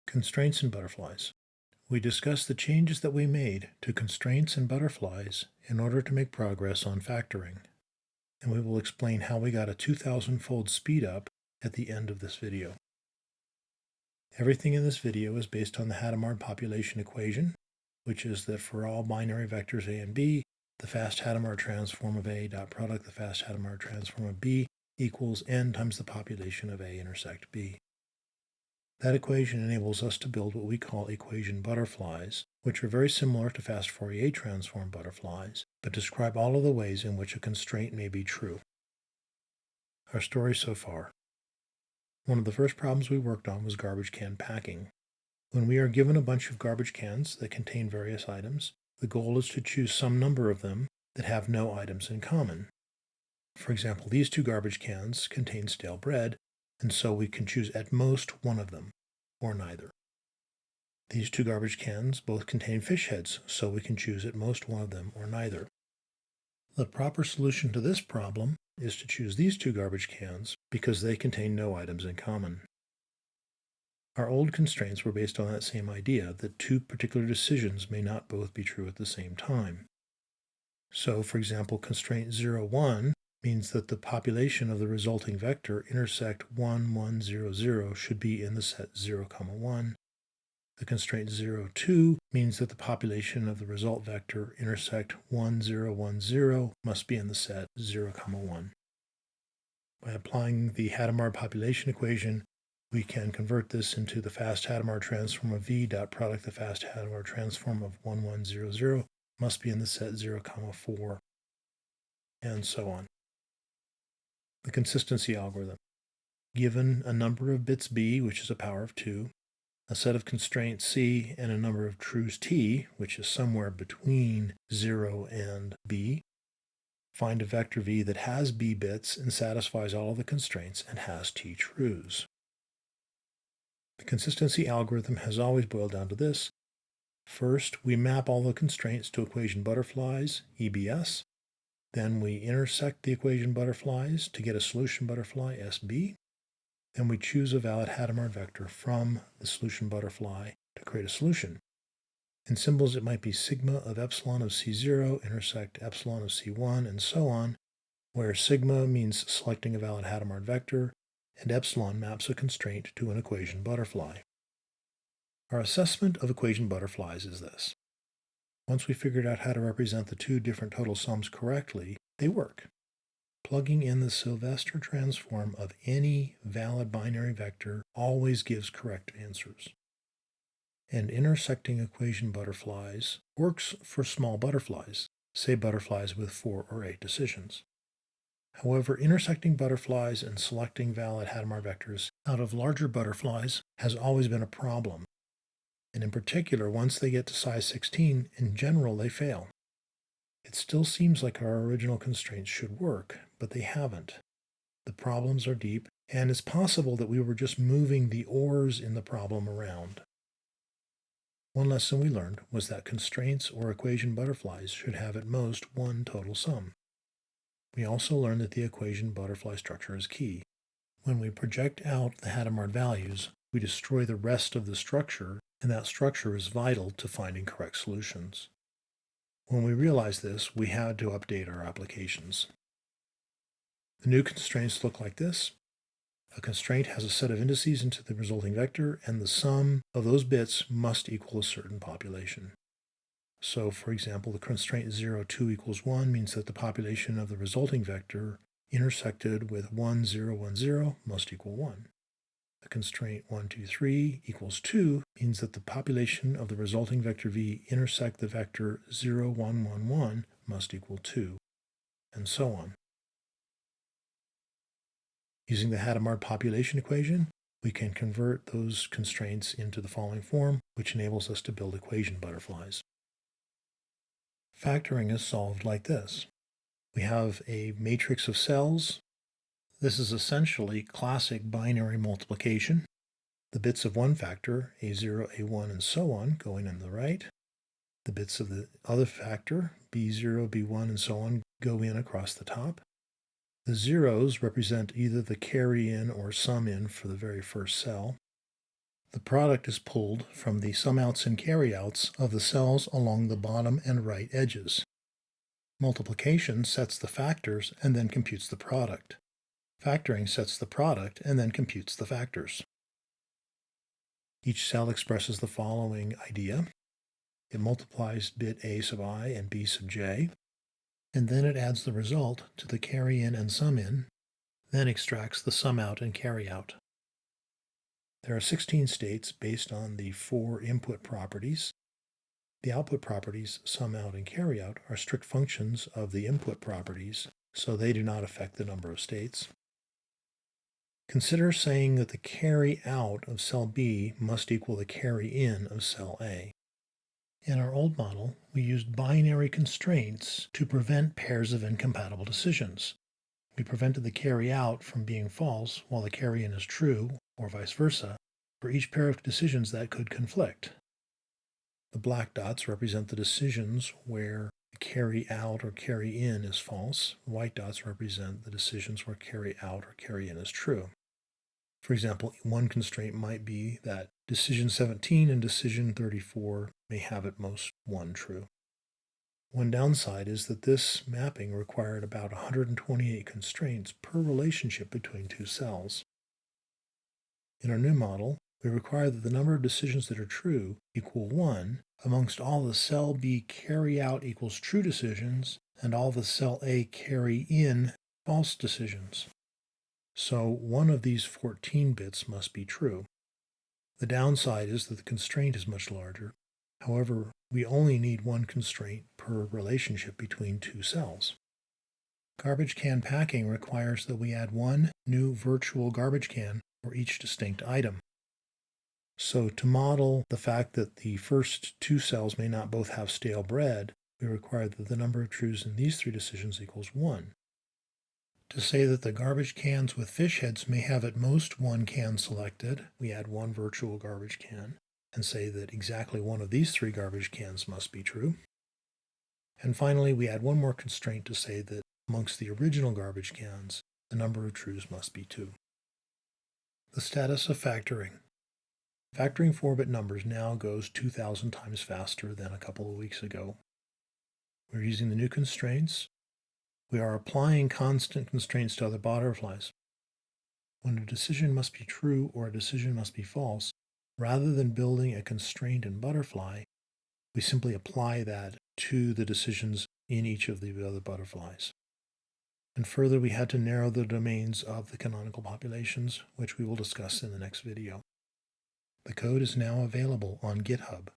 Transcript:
Constraints and butterflies. We discussed the changes that we made to constraints and butterflies in order to make progress on factoring, and we will explain how we got a 2,000-fold speed up at the end of this video. Everything in this video is based on the Hadamard population equation, which is that for all binary vectors a and b, the fast Hadamard transform of a dot product the fast Hadamard transform of b equals n times the population of a intersect b. That equation enables us to build what we call equation butterflies, which are very similar to fast Fourier transform butterflies, but describe all of the ways in which a constraint may be true. Our story so far. One of the first problems we worked on was garbage can packing. When we are given a bunch of garbage cans that contain various items, the goal is to choose some number of them that have no items in common. For example, these two garbage cans contain stale bread, and so we can choose at most one of them, or neither. These two garbage cans both contain fish heads, so we can choose at most one of them or neither. The proper solution to this problem is to choose these two garbage cans because they contain no items in common. Our old constraints were based on that same idea that two particular decisions may not both be true at the same time. So, for example, constraint 0, 1 means that the population of the resulting vector intersect 1, 1, 0, 0 should be in the set 0, 1. The constraint 0, 2 means that the population of the result vector intersect 1, 0, 1, 0 must be in the set 0, 1. By applying the Hadamard population equation, we can convert this into the fast Hadamard transform of v dot product the fast Hadamard transform of 1, 1, 0, 0 must be in the set 0, 4, and so on. The consistency algorithm. Given a number of bits b, which is a power of 2, a set of constraints c, and a number of truths t, which is somewhere between 0 and b, find a vector v that has b bits and satisfies all of the constraints and has t truths. The consistency algorithm has always boiled down to this. First, we map all the constraints to equation butterflies, EBS. Then we intersect the equation butterflies to get a solution butterfly, SB. Then we choose a valid Hadamard vector from the solution butterfly to create a solution. In symbols, it might be sigma of epsilon of C0 intersect epsilon of C1 and so on, where sigma means selecting a valid Hadamard vector, and epsilon maps a constraint to an equation butterfly. Our assessment of equation butterflies is this. Once we figured out how to represent the two different total sums correctly, they work. Plugging in the Sylvester transform of any valid binary vector always gives correct answers. And intersecting equation butterflies works for small butterflies, say butterflies with 4 or 8 decisions. However, intersecting butterflies and selecting valid Hadamard vectors out of larger butterflies has always been a problem. And in particular, once they get to size 16, in general they fail. It still seems like our original constraints should work, but they haven't. The problems are deep, and it's possible that we were just moving the ors in the problem around. One lesson we learned was that constraints or equation butterflies should have at most one total sum. We also learned that the equation butterfly structure is key. When we project out the Hadamard values, we destroy the rest of the structure, and that structure is vital to finding correct solutions. When we realized this, we had to update our applications. The new constraints look like this. A constraint has a set of indices into the resulting vector, and the sum of those bits must equal a certain population. So, for example, the constraint 0, 2 equals 1 means that the population of the resulting vector intersected with 1, 0, 1, 0 must equal 1. The constraint 1, 2, 3 equals 2 means that the population of the resulting vector v intersect the vector 0, 1, 1, 1 must equal 2, and so on. Using the Hadamard population equation, we can convert those constraints into the following form, which enables us to build equation butterflies. Factoring is solved like this. We have a matrix of cells. This is essentially classic binary multiplication. The bits of one factor, A0, A1, and so on, going in the right. The bits of the other factor, B0, B1, and so on, go in across the top. The zeros represent either the carry in or sum in for the very first cell. The product is pulled from the sumouts and carryouts of the cells along the bottom and right edges. Multiplication sets the factors and then computes the product. Factoring sets the product and then computes the factors. Each cell expresses the following idea. It multiplies bit A sub I and B sub j, and then it adds the result to the carry in and sum in, then extracts the sum out and carry out. There are 16 states based on the 4 input properties. The output properties, sum out and carry out, are strict functions of the input properties, so they do not affect the number of states. Consider saying that the carry out of cell B must equal the carry in of cell A. In our old model, we used binary constraints to prevent pairs of incompatible decisions. We prevented the carry out from being false while the carry in is true, or vice versa, for each pair of decisions that could conflict. The black dots represent the decisions where the carry out or carry in is false. White dots represent the decisions where carry out or carry in is true. For example, one constraint might be that decision 17 and decision 34 may have at most one true. One downside is that this mapping required about 128 constraints per relationship between two cells. In our new model, we require that the number of decisions that are true equal 1 amongst all the cell B carry out equals true decisions and all the cell A carry in false decisions. So one of these 14 bits must be true. The downside is that the constraint is much larger. However, we only need one constraint per relationship between two cells. Garbage can packing requires that we add one new virtual garbage can for each distinct item. So to model the fact that the first two cells may not both have stale bread, we require that the number of trues in these 3 decisions equals 1. To say that the garbage cans with fish heads may have at most one can selected, we add one virtual garbage can and say that exactly one of these 3 garbage cans must be true. And finally, we add one more constraint to say that amongst the original garbage cans, the number of trues must be 2. The status of factoring. Factoring 4-bit numbers now goes 2,000 times faster than a couple of weeks ago. We're using the new constraints. We are applying constant constraints to other butterflies. When a decision must be true or a decision must be false, rather than building a constraint in butterfly, we simply apply that to the decisions in each of the other butterflies. And further, we had to narrow the domains of the canonical populations, which we will discuss in the next video. The code is now available on GitHub.